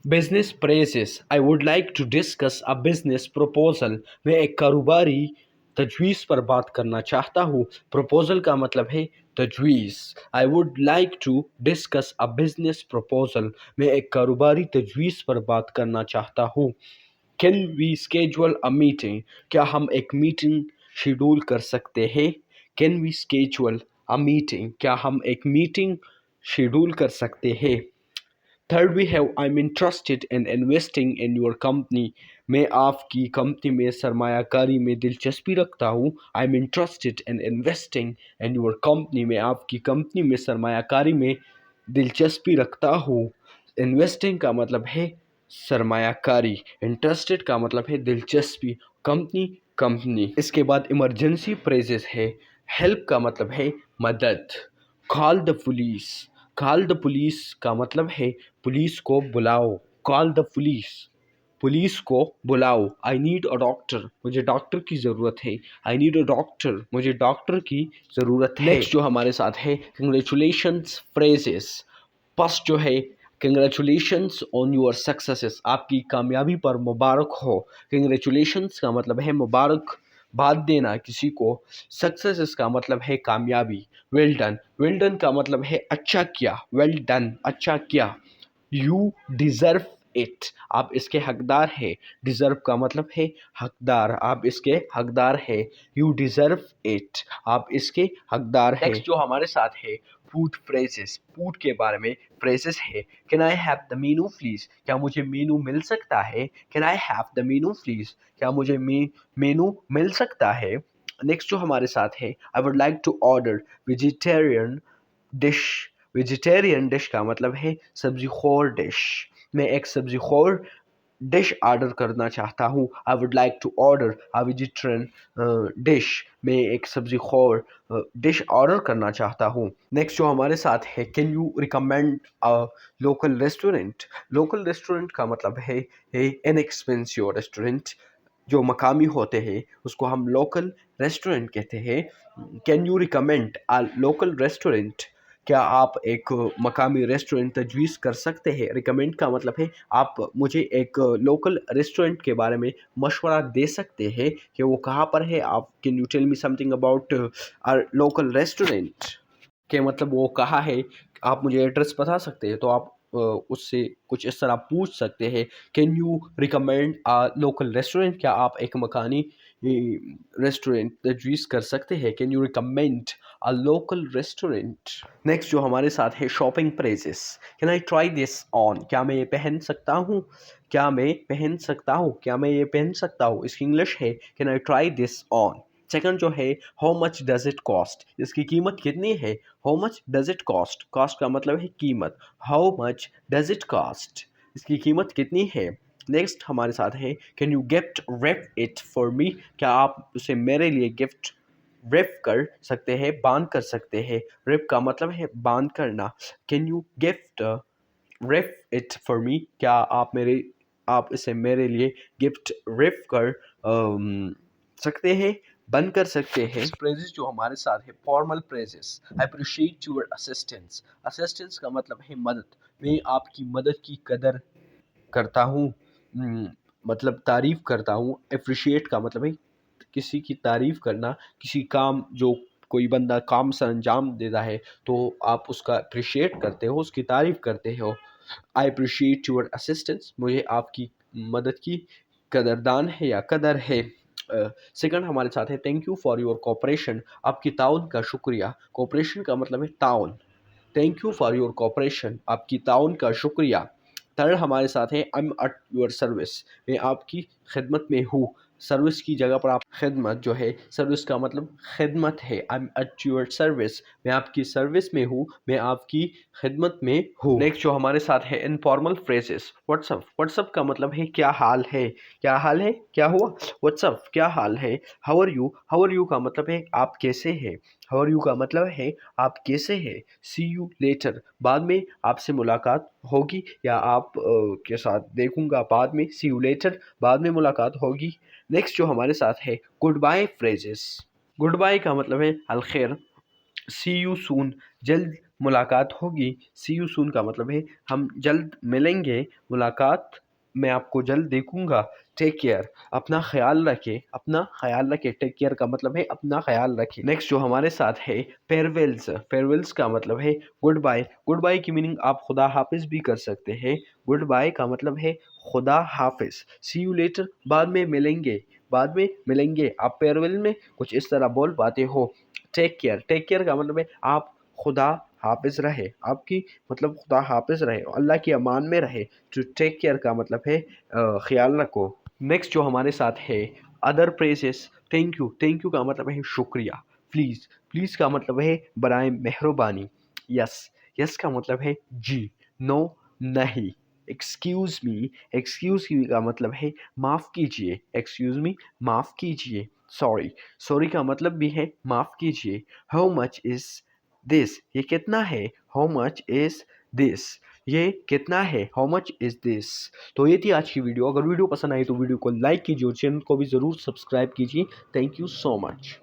Business phrases I would like to discuss a business proposal. मैं एक कारोबारी तजवीज़ पर बात करना चाहता हूँ। प्रपोजल का मतलब है तजवीज़। I would like to discuss a business proposal. मैं एक कारोबारी तजवीज़ पर बात करना चाहता हूँ। Can we schedule a meeting? क्या हम एक मीटिंग शेड्यूल कर सकते हैं? Can we schedule a meeting? क्या हम एक मीटिंग शेड्यूल कर सकते हैं? Third we have I am interested in investing in your company. मैं आपकी कंपनी में सरमायाकारी में दिलचस्पी रखता हूँ। I am interested in investing in your company. मैं आपकी कंपनी में सरमायाकारी में दिलचस्पी रखता हूँ। इन्वेस्टिंग का मतलब है सरमायाकारी, इंटरेस्टेड का मतलब है दिलचस्पी, कंपनी कंपनी। इसके बाद इमरजेंसी प्रेजेस है। हेल्प का मतलब है मदद। Call the police. Call the police का मतलब है पुलिस को बुलाओ। कॉल द पुलिस, पुलिस को बुलाओ। आई नीड अ डॉक्टर, मुझे डॉक्टर की ज़रूरत है। आई नीड अ डॉक्टर, मुझे डॉक्टर की ज़रूरत है। नेक्स्ट जो हमारे साथ है कंग्रेचुलेशंस फ्रेजेस। फर्स्ट जो है कंग्रेचुलेशंस ऑन योर सक्सेसेस, आपकी कामयाबी पर मुबारक हो। कंग्रेचुलेशंस का मतलब है मुबारक बाद देना किसी को। सक्सेस का मतलब है कामयाबी। वेल डन, वेल डन का मतलब है अच्छा किया। वेल डन, अच्छा किया। यू डिज़र्व इट, आप इसके हकदार है। डिज़र्व का मतलब है हकदार, आप इसके हकदार है। यू डिज़र्व इट, आप इसके हकदार है। नेक्स्ट जो हमारे साथ है फूड फ्रेजेस। फूड के बारे में फ्रेजेस है। Can I have the menu please? क्या मुझे मेनू मिल सकता है? Can I have the menu please? क्या मुझे मेनू मिल सकता है? नेक्स्ट जो हमारे साथ है I would like to order vegetarian dish. Vegetarian dish का मतलब है सब्जी खोर डिश। मैं एक सब्जी खोर डिश ऑर्डर करना चाहता हूँ। I would like to order a vegetarian dish. मैं एक सब्जी खोर डिश ऑर्डर करना चाहता हूँ। नेक्स्ट जो हमारे साथ है can you recommend a local restaurant? Local restaurant का मतलब है इनएक्सपेंसिव रेस्टोरेंट। जो मकामी होते हैं उसको हम लोकल रेस्टोरेंट कहते हैं। Can you recommend a local restaurant? क्या आप एक मकामी रेस्टोरेंट तजवीज़ कर सकते हैं? रिकमेंड का मतलब है आप मुझे एक लोकल रेस्टोरेंट के बारे में मशवरा दे सकते हैं कि वो कहाँ पर है। आप can you tell me something about our local restaurant? के मतलब वो कहाँ है, आप मुझे एड्रेस बता सकते हैं। तो आप उससे कुछ इस तरह पूछ सकते हैं can you recommend a local restaurant? क्या आप एक मकानी रेस्टोरेंट तजवीज़ कर सकते हैं? Can you recommend a local restaurant? Next जो हमारे साथ है shopping praises. Can I try this on? क्या मैं ये पहन सकता हूँ? क्या मैं पहन सकता हूँ? क्या मैं ये पहन सकता हूँ? इसकी इंग्लिश है can I try this on. Second जो है how much does it cost? इसकी कीमत कितनी है? How much does it cost? Cost का मतलब है कीमत। How much does it cost? इसकी कीमत कितनी है? नेक्स्ट हमारे साथ है can you gift wrap it for me? क्या आप उसे मेरे लिए गिफ्ट रैप कर सकते हैं, बांध कर सकते हैं? रैप का मतलब है बांध करना। Can you gift wrap it for me? क्या आप इसे मेरे लिए गिफ्ट रैप कर सकते हैं, बंद कर सकते हैं? प्रेजेस जो हमारे साथ है formal praises. I appreciate your assistance. Assistance का मतलब है मदद। मैं आपकी मदद की कदर करता हूँ। मतलब तारीफ करता हूँ। अप्रिशिएट का मतलब है किसी की तारीफ करना। किसी काम जो कोई बंदा काम सर अंजाम देता है तो आप उसका अप्रिशिएट करते हो, उसकी तारीफ करते हो। आई अप्रिशिएट योर असिस्टेंस, मुझे आपकी मदद की कदरदान है या कदर है। सेकंड हमारे साथ है thank you for your cooperation. आपकी ताउन का शुक्रिया। कोऑपरेशन का मतलब है ताउन। Thank you for your cooperation, आपकी ताउन का शुक्रिया। थर्ड हमारे साथ है I am at your service. मैं आपकी खिदमत में हूँ। सर्विस की जगह पर आप खिदमत जो है, सर्विस का मतलब खिदमत है। I am at your service, मैं आपकी सर्विस में हूँ, मैं आपकी खिदमत में हूँ। नेक्स्ट जो हमारे साथ है इनफॉर्मल फ्रेजेस। व्हाट्सअप। व्हाट्सअप का मतलब है क्या हाल है? क्या हाल है? क्या हुआ? व्हाट्सअप, क्या हाल है? How are you? How are you का मतलब है आप कैसे हैं। हाउ आर यू का मतलब है आप कैसे हैं। सी यू लेटर, बाद में आपसे मुलाकात होगी या आप के साथ देखूंगा बाद में। सी यू लेटर, बाद में मुलाकात होगी। नेक्स्ट जो हमारे साथ है goodbye phrases. Goodbye का मतलब है अलखैर। सी यू सून, जल्द मुलाकात होगी। सी यू सून का मतलब है हम जल्द मिलेंगे, मुलाकात मैं आपको जल्द देखूंगा। टेक केयर, अपना ख्याल रखें, अपना ख्याल रखें। टेक केयर का मतलब है अपना ख्याल रखें। नेक्स्ट जो हमारे साथ है फेयरवेल्स। फेयरवेल्स का मतलब है गुड बाय। गुड बाय की मीनिंग आप खुदा हाफिज भी कर सकते हैं। गुड बाय का मतलब है खुदा हाफिज। सी यू लेटर, बाद में मिलेंगे, बाद में मिलेंगे। आप फेयरवेल में कुछ इस तरह बोल पाते हो। टेक केयर, टेक केयर का मतलब है आप खुदा हाफिज रहे, आपकी मतलब खुदा हाफिज रहे, अल्लाह की अमान में रहे। तो टेक केयर का मतलब है ख्याल रखो। नेक्स्ट जो हमारे साथ है other praises. Thank you, thank you का मतलब है शुक्रिया। प्लीज़, प्लीज़ का मतलब है बराए मेहरबानी। यस, यस का मतलब है जी। नो, नहीं। एक्सक्यूज़ मी, एक्सक्यूज़ मी का मतलब है माफ़ कीजिए। एक्सक्यूज़ मी, माफ़ कीजिए। सॉरी, सॉरी का मतलब भी है माफ़ कीजिए। हाउ मच इज़ दिस, ये कितना है। हाउ मच इज़ दिस, ये कितना है। How much is this. तो ये थी आज की वीडियो। अगर वीडियो पसंद आई तो वीडियो को लाइक कीजिए और चैनल को भी ज़रूर सब्सक्राइब कीजिए। Thank you so much.